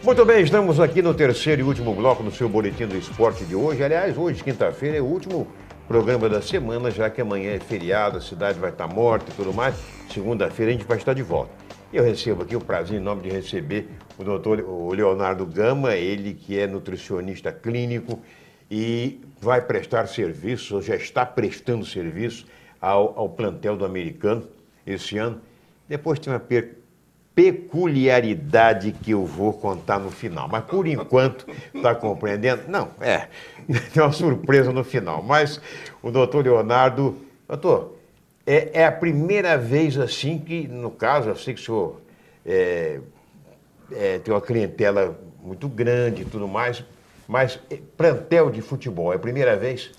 Muito bem, estamos aqui no terceiro e último bloco do seu Boletim do Esporte de hoje. Aliás, hoje, quinta-feira, é o último programa da semana, já que amanhã é feriado, a cidade vai estar morta e tudo mais. Segunda-feira a gente vai estar de volta. E eu recebo aqui o prazer, em nome de receber o doutor Leonardo Gama, ele que é nutricionista clínico e vai prestar serviço, ou já está prestando serviço ao plantel do Americano esse ano. Depois tem uma peculiaridade que eu vou contar no final. Mas, por enquanto, está compreendendo? Não, tem uma surpresa no final. Mas o doutor Leonardo... Doutor, é a primeira vez assim que, no caso, eu sei que o senhor tem uma clientela muito grande e tudo mais, mas plantel de futebol, é a primeira vez?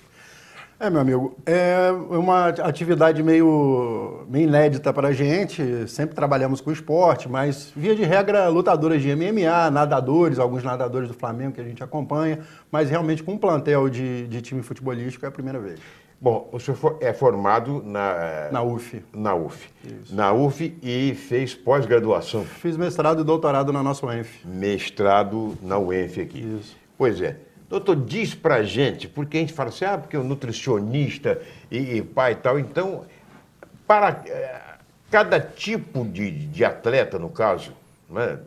Meu amigo, é uma atividade meio inédita para a gente. Sempre trabalhamos com esporte, mas, via de regra, lutadores de MMA, nadadores, alguns nadadores do Flamengo que a gente acompanha, mas realmente com um plantel de time futebolístico é a primeira vez. Bom, o senhor é formado na UF. Na UF. Isso. Na UF e fez pós-graduação. Fiz mestrado e doutorado na nossa UENF. Mestrado na UENF aqui. Isso. Pois é. Doutor, diz pra gente, porque a gente fala assim, porque o nutricionista e pai e tal, então, para cada tipo de atleta, no caso, né,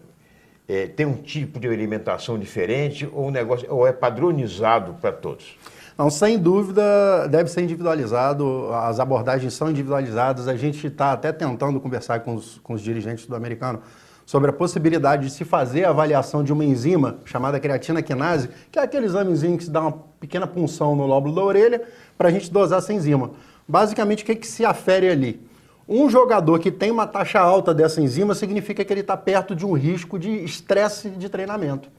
tem um tipo de alimentação diferente ou o negócio ou é padronizado para todos? Não, sem dúvida, deve ser individualizado, as abordagens são individualizadas, a gente está até tentando conversar com os dirigentes do Americano sobre a possibilidade de se fazer a avaliação de uma enzima chamada creatina quinase, que é aquele examezinho que se dá uma pequena punção no lóbulo da orelha para a gente dosar essa enzima. Basicamente, o que se afere ali? Um jogador que tem uma taxa alta dessa enzima significa que ele está perto de um risco de estresse de treinamento.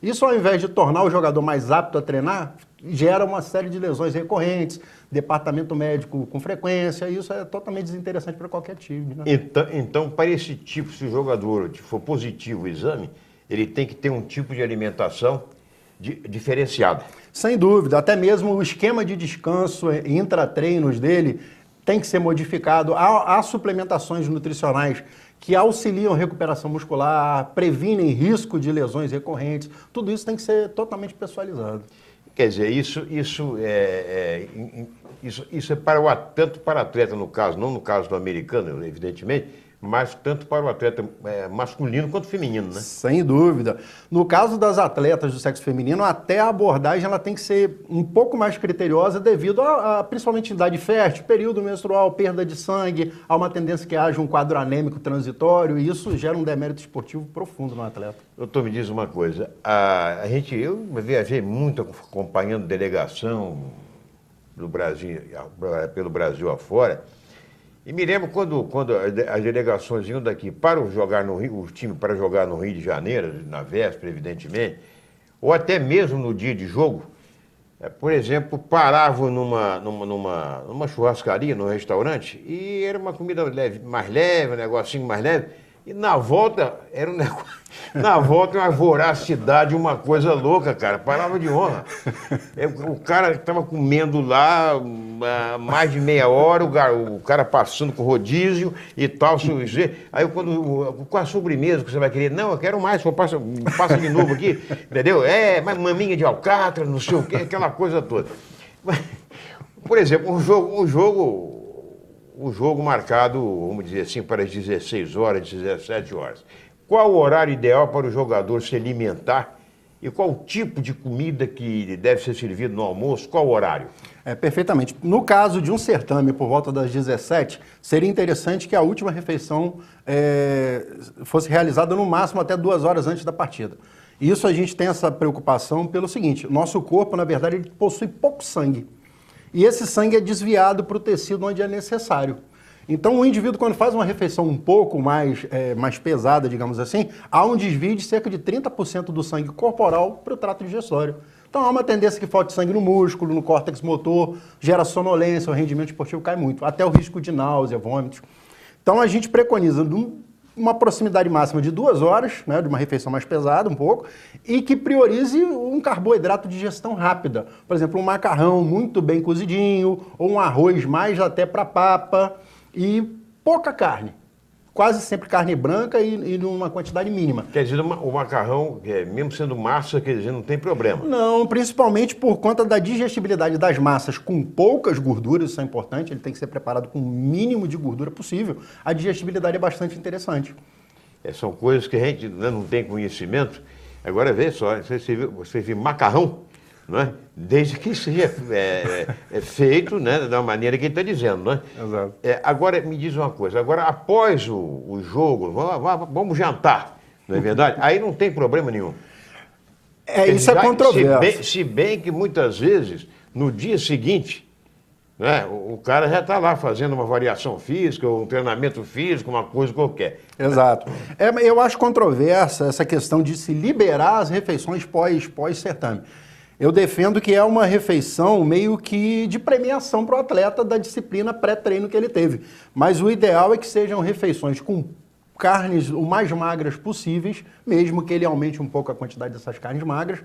Isso, ao invés de tornar o jogador mais apto a treinar, gera uma série de lesões recorrentes, departamento médico com frequência, e isso é totalmente desinteressante para qualquer time. Né? Então, para esse tipo, se o jogador for positivo o exame, ele tem que ter um tipo de alimentação diferenciado. Sem dúvida, até mesmo o esquema de descanso intratreinos dele tem que ser modificado. Há suplementações nutricionais que auxiliam a recuperação muscular, previnem risco de lesões recorrentes. Tudo isso tem que ser totalmente pessoalizado. Quer dizer, isso é tanto para o atleta, no caso, não no caso do americano, evidentemente, mas tanto para o atleta masculino quanto feminino, né? Sem dúvida. No caso das atletas do sexo feminino, até a abordagem ela tem que ser um pouco mais criteriosa devido a principalmente idade fértil, período menstrual, perda de sangue, há uma tendência que haja um quadro anêmico transitório e isso gera um demérito esportivo profundo no atleta. Doutor, me diz uma coisa, eu viajei muito acompanhando delegação do Brasil, pelo Brasil afora. E me lembro quando as delegações iam daqui para jogar no Rio, o time para jogar no Rio de Janeiro, na véspera, evidentemente, ou até mesmo no dia de jogo, por exemplo, paravam numa churrascaria, num restaurante, e era uma comida mais leve, um negocinho mais leve, e na volta era um negócio. Na volta uma voracidade, uma coisa louca, cara. Parava de honra. O cara estava comendo lá mais de meia hora, o cara passando com rodízio e tal. Aí com a sobremesa que você vai querer, não, eu quero mais, passa de novo aqui, entendeu? Mas maminha de alcatra, não sei o quê, aquela coisa toda. Por exemplo, o jogo marcado, vamos dizer assim, para as 16 horas, 17 horas. Qual o horário ideal para o jogador se alimentar e qual o tipo de comida que deve ser servido no almoço? Qual o horário? Perfeitamente. No caso de um certame por volta das 17, seria interessante que a última refeição fosse realizada no máximo até 2 horas antes da partida. Isso a gente tem essa preocupação pelo seguinte, nosso corpo, na verdade, ele possui pouco sangue. E esse sangue é desviado para o tecido onde é necessário. Então, o indivíduo, quando faz uma refeição um pouco mais pesada, digamos assim, há um desvio de cerca de 30% do sangue corporal para o trato digestório. Então, há uma tendência que falte sangue no músculo, no córtex motor, gera sonolência, o rendimento esportivo cai muito, até o risco de náusea, vômitos. Então, a gente preconiza uma proximidade máxima de 2 horas, né, de uma refeição mais pesada um pouco, e que priorize um carboidrato de digestão rápida. Por exemplo, um macarrão muito bem cozidinho, ou um arroz mais até para papa, e pouca carne. quase sempre carne branca e numa quantidade mínima. Quer dizer, o macarrão, mesmo sendo massa, quer dizer, não tem problema. Não, principalmente por conta da digestibilidade das massas com poucas gorduras, isso é importante, ele tem que ser preparado com o mínimo de gordura possível. A digestibilidade é bastante interessante. São coisas que a gente não tem conhecimento. Agora, vê só, você viu macarrão, não é? Desde que seja feito, né, da maneira que ele está dizendo, não é? Exato. Agora, me diz uma coisa, agora após o jogo, vamos jantar, não é verdade? Aí não tem problema nenhum. Isso é controverso. Se bem que muitas vezes, no dia seguinte, né, o cara já está lá fazendo uma variação física, um treinamento físico, uma coisa qualquer. Exato. Eu acho controversa essa questão de se liberar as refeições pós-certame. Eu defendo que é uma refeição meio que de premiação para o atleta da disciplina pré-treino que ele teve. Mas o ideal é que sejam refeições com carnes o mais magras possíveis, mesmo que ele aumente um pouco a quantidade dessas carnes magras,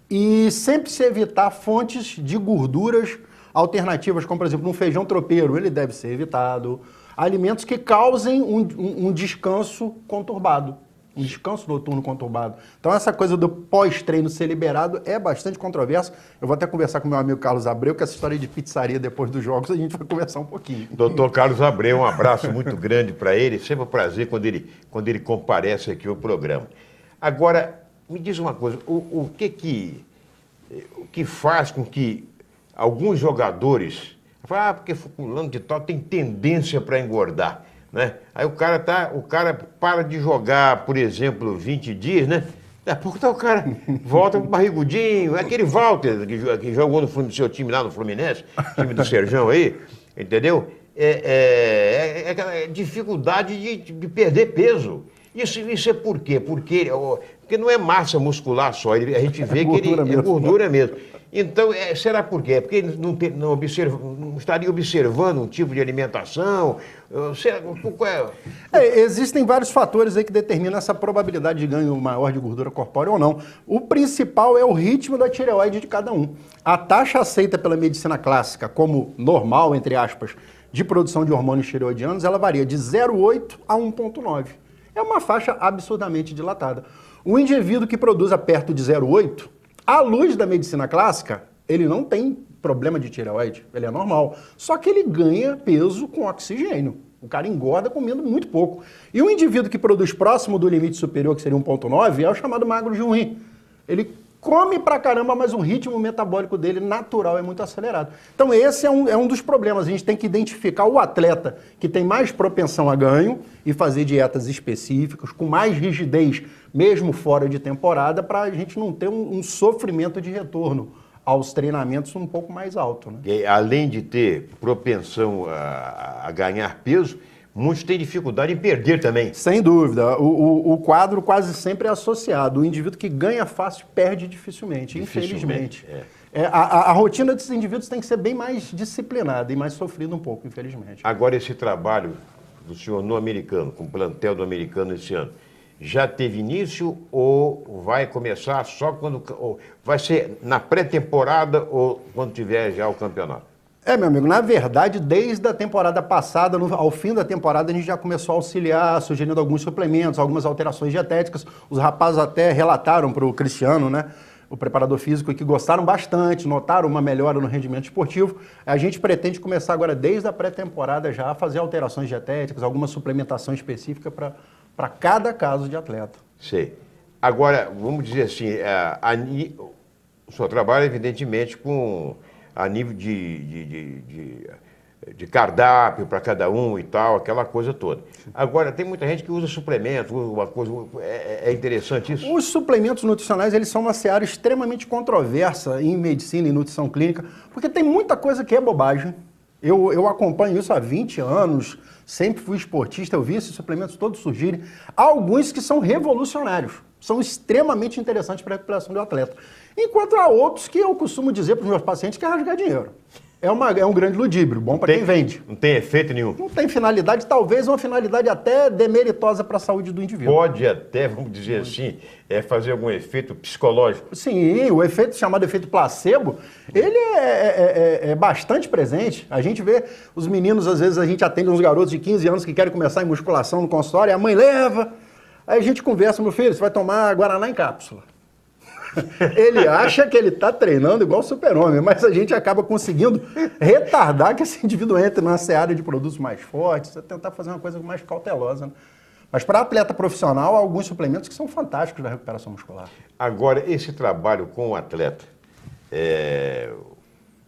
e sempre se evitar fontes de gorduras alternativas, como por exemplo um feijão tropeiro, ele deve ser evitado. Alimentos que causem um descanso conturbado. Um descanso noturno conturbado. Então essa coisa do pós-treino ser liberado é bastante controversa. Eu vou até conversar com meu amigo Carlos Abreu, que essa história de pizzaria depois dos jogos a gente vai conversar um pouquinho. Doutor Carlos Abreu, um abraço muito grande para ele. Sempre um prazer quando ele comparece aqui ao programa. Agora, me diz uma coisa, o que faz com que alguns jogadores falam, porque fulano de tal tem tendência para engordar, né? Aí o cara para de jogar, por exemplo, 20 dias, né? Daqui a pouco o cara volta com barrigudinho. Aquele Walter que jogou no seu time lá no Fluminense, time do Serjão aí, entendeu? Aquela dificuldade de perder peso. Isso é por quê? Porque não é massa muscular só, a gente vê que ele é gordura mesmo. Então, será por quê? Porque ele não estaria observando um tipo de alimentação? Existem vários fatores aí que determinam essa probabilidade de ganho maior de gordura corpórea ou não. O principal é o ritmo da tireoide de cada um. A taxa aceita pela medicina clássica como normal, entre aspas, de produção de hormônios tireoidianos, ela varia de 0,8 a 1,9. É uma faixa absurdamente dilatada. O indivíduo que produza perto de 0,8, à luz da medicina clássica, ele não tem problema de tireoide, ele é normal. Só que ele ganha peso com oxigênio. O cara engorda comendo muito pouco. E o indivíduo que produz próximo do limite superior, que seria 1,9, é o chamado magro de um rim. Ele come pra caramba, mas o ritmo metabólico dele natural é muito acelerado. Então esse é um dos problemas. A gente tem que identificar o atleta que tem mais propensão a ganho e fazer dietas específicas, com mais rigidez, mesmo fora de temporada, para a gente não ter um sofrimento de retorno aos treinamentos um pouco mais alto, né? E, além de ter propensão a ganhar peso, muitos têm dificuldade em perder também. Sem dúvida. O quadro quase sempre é associado. O indivíduo que ganha fácil perde dificilmente, infelizmente. A rotina desses indivíduos tem que ser bem mais disciplinada e mais sofrida um pouco, infelizmente. Agora, esse trabalho do senhor no americano, com o plantel do americano esse ano, já teve início ou vai começar só quando... Ou vai ser na pré-temporada ou quando tiver já o campeonato? Meu amigo, na verdade, desde a temporada passada, ao fim da temporada, a gente já começou a auxiliar, sugerindo alguns suplementos, algumas alterações dietéticas. Os rapazes até relataram para o Cristiano, né, o preparador físico, que gostaram bastante, notaram uma melhora no rendimento esportivo. A gente pretende começar agora, desde a pré-temporada, já a fazer alterações dietéticas, alguma suplementação específica para cada caso de atleta. Sei. Agora, vamos dizer assim, o senhor trabalha, evidentemente, a nível de cardápio para cada um e tal, aquela coisa toda. Agora, tem muita gente que usa suplementos, uma coisa, é interessante isso? Os suplementos nutricionais, eles são uma seara extremamente controversa em medicina e nutrição clínica, porque tem muita coisa que é bobagem. Eu acompanho isso há 20 anos, sempre fui esportista, eu vi esses suplementos todos surgirem. Há alguns que são revolucionários, são extremamente interessantes para a recuperação do atleta. Enquanto há outros que eu costumo dizer para os meus pacientes que é rasgar dinheiro. É um grande ludíbrio, bom para quem vende. Não tem efeito nenhum. Não tem finalidade, talvez uma finalidade até demeritosa para a saúde do indivíduo. Pode até, vamos dizer assim, fazer algum efeito psicológico. Sim, o efeito chamado efeito placebo, ele é bastante presente. A gente vê os meninos, às vezes a gente atende uns garotos de 15 anos que querem começar em musculação no consultório, e a mãe leva, aí a gente conversa, meu filho, você vai tomar Guaraná em cápsula. Ele acha que ele está treinando igual o super-homem, mas a gente acaba conseguindo retardar que esse indivíduo entre na seara de produtos mais fortes, tentar fazer uma coisa mais cautelosa, né? Mas para atleta profissional, há alguns suplementos que são fantásticos da recuperação muscular. Agora, esse trabalho com o atleta,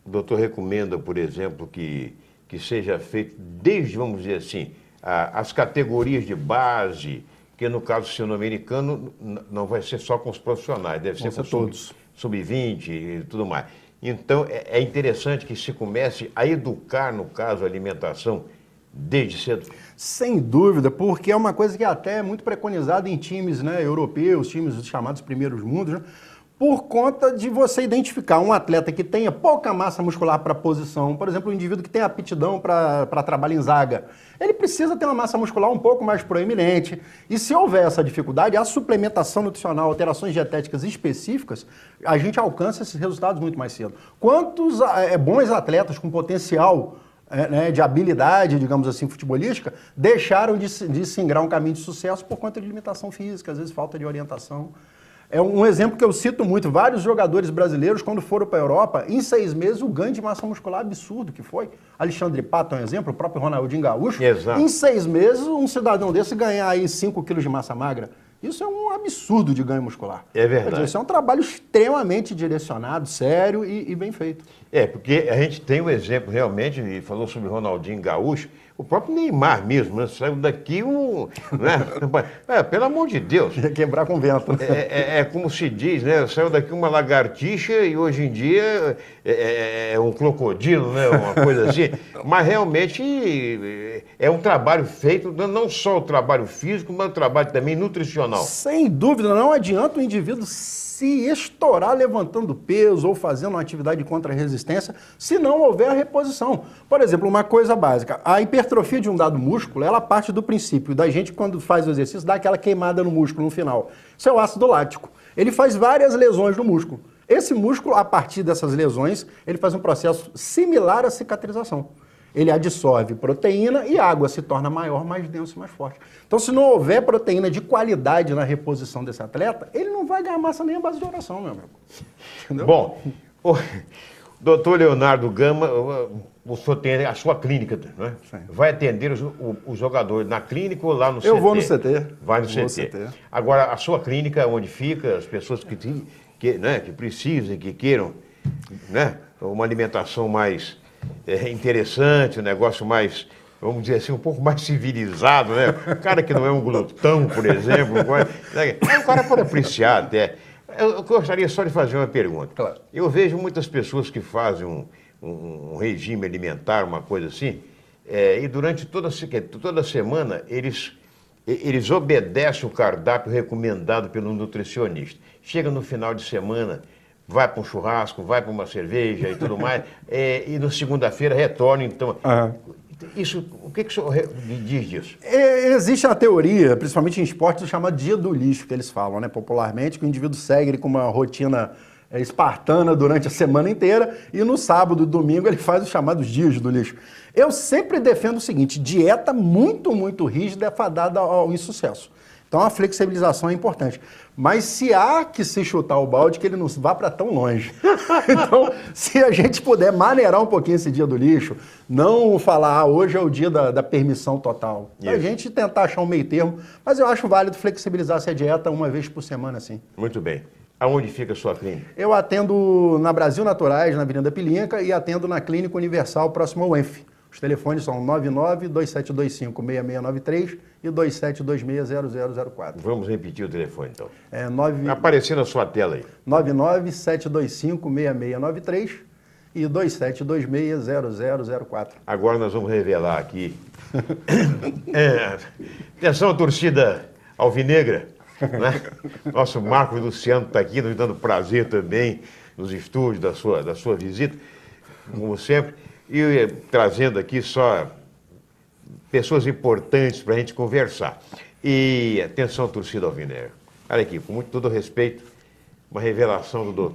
o doutor recomenda, por exemplo, que seja feito desde, vamos dizer assim, as categorias de base, que no caso sul-americano não vai ser só com os profissionais, deve ser com todos, sub-20 e tudo mais. Então, é interessante que se comece a educar, no caso, a alimentação desde cedo. Sem dúvida, porque é uma coisa que até é muito preconizada em times, né, europeus, times dos chamados primeiros mundos, né, por conta de você identificar um atleta que tenha pouca massa muscular para posição, por exemplo, um indivíduo que tem aptidão para trabalho em zaga, ele precisa ter uma massa muscular um pouco mais proeminente. E se houver essa dificuldade, a suplementação nutricional, alterações dietéticas específicas, a gente alcança esses resultados muito mais cedo. Quantos bons atletas com potencial de habilidade, digamos assim, futebolística, deixaram de singrar um caminho de sucesso por conta de limitação física, às vezes falta de orientação. É um exemplo que eu cito muito. Vários jogadores brasileiros, quando foram para a Europa, em 6 meses, o ganho de massa muscular absurdo que foi. Alexandre Pato é um exemplo, o próprio Ronaldinho Gaúcho. Exato. Em 6 meses, um cidadão desse ganhar aí 5 quilos de massa magra. Isso é um absurdo de ganho muscular. É verdade. Quer dizer, isso é um trabalho extremamente direcionado, sério e bem feito. Porque a gente tem um exemplo realmente, e falou sobre Ronaldinho Gaúcho, o próprio Neymar mesmo, né? Saiu daqui né? Pelo amor de Deus. Ia quebrar com vento. Né? É como se diz, né? Saiu daqui uma lagartixa e hoje em dia é um crocodilo, né? Uma coisa assim. Mas realmente é um trabalho feito, não só o trabalho físico, mas o trabalho também nutricional. Sem dúvida, não adianta o indivíduo se estourar levantando peso ou fazendo uma atividade de contra-resistência se não houver a reposição. Por exemplo, uma coisa básica, a hipertrofia de um dado músculo, ela parte do princípio da gente, quando faz o exercício, dá aquela queimada no músculo no final. Isso é o ácido lático. Ele faz várias lesões no músculo. Esse músculo, a partir dessas lesões, ele faz um processo similar à cicatrização. Ele absorve proteína e a água se torna maior, mais denso e mais forte. Então, se não houver proteína de qualidade na reposição desse atleta, ele não vai ganhar massa nem à base de oração, meu amigo. Entendeu? Bom, o doutor Leonardo Gama, o senhor tem a sua clínica, né? Sim. Vai atender os jogadores na clínica ou lá no CT? Eu vou no CT. Vai no CT. Agora, a sua clínica, onde fica, as pessoas que precisem, que queiram, né? Uma alimentação mais interessante, um negócio mais, vamos dizer assim, um pouco mais civilizado, né? O cara que não é um glutão, por exemplo, o cara pode apreciar até. Eu gostaria só de fazer uma pergunta. Claro. Eu vejo muitas pessoas que fazem um regime alimentar, uma coisa assim, e durante toda semana eles obedecem o cardápio recomendado pelo nutricionista. Chega no final de semana, vai para um churrasco, vai para uma cerveja e tudo mais, e na segunda-feira retorna, então... Isso, o que o senhor diz disso? Existe a teoria, principalmente em esportes, chamada dia do lixo, que eles falam, né, popularmente, que o indivíduo segue com uma rotina espartana durante a semana inteira e no sábado e domingo ele faz os chamados dias do lixo. Eu sempre defendo o seguinte, dieta muito, muito rígida é fadada ao insucesso. Então a flexibilização é importante. Mas se há que se chutar o balde, que ele não vá para tão longe. Então, se a gente puder maneirar um pouquinho esse dia do lixo, não falar, hoje é o dia da permissão total. A gente tentar achar um meio termo, mas eu acho válido flexibilizar essa dieta uma vez por semana, sim. Muito bem. Aonde fica a sua clínica? Eu atendo na Brasil Naturais, na Avenida Pilinca, e atendo na Clínica Universal, próximo ao UENF. Os telefones são 99-2725-6693 e 2726-0004. Vamos repetir o telefone, então. Aparecendo na sua tela aí. 99-725-6693 e 2726-0004. Agora nós vamos revelar aqui. Atenção, torcida alvinegra. Né? Nosso Marcos Luciano está aqui nos dando prazer também nos estúdios da sua visita. como sempre, e trazendo aqui só pessoas importantes para a gente conversar. E atenção, torcida alvinegra. Olha aqui, com muito todo respeito, uma revelação do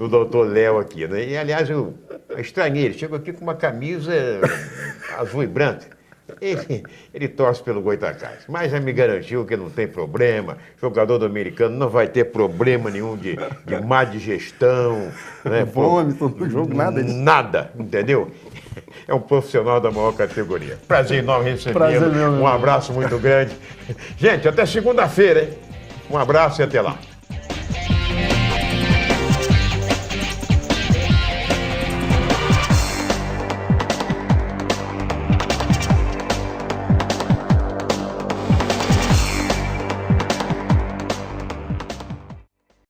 doutor Léo aqui, né? E, aliás, eu estranhei, ele chegou aqui com uma camisa azul e branca. Ele torce pelo Goitacazes, mas já me garantiu que não tem problema, jogador do americano não vai ter problema nenhum de má digestão, né? Vômito no jogo, nada disso. Nada, entendeu? É um profissional da maior categoria. Prazer enorme recebê-lo. Prazer meu, Um abraço muito grande. Gente, até segunda-feira, hein? Um abraço e até lá.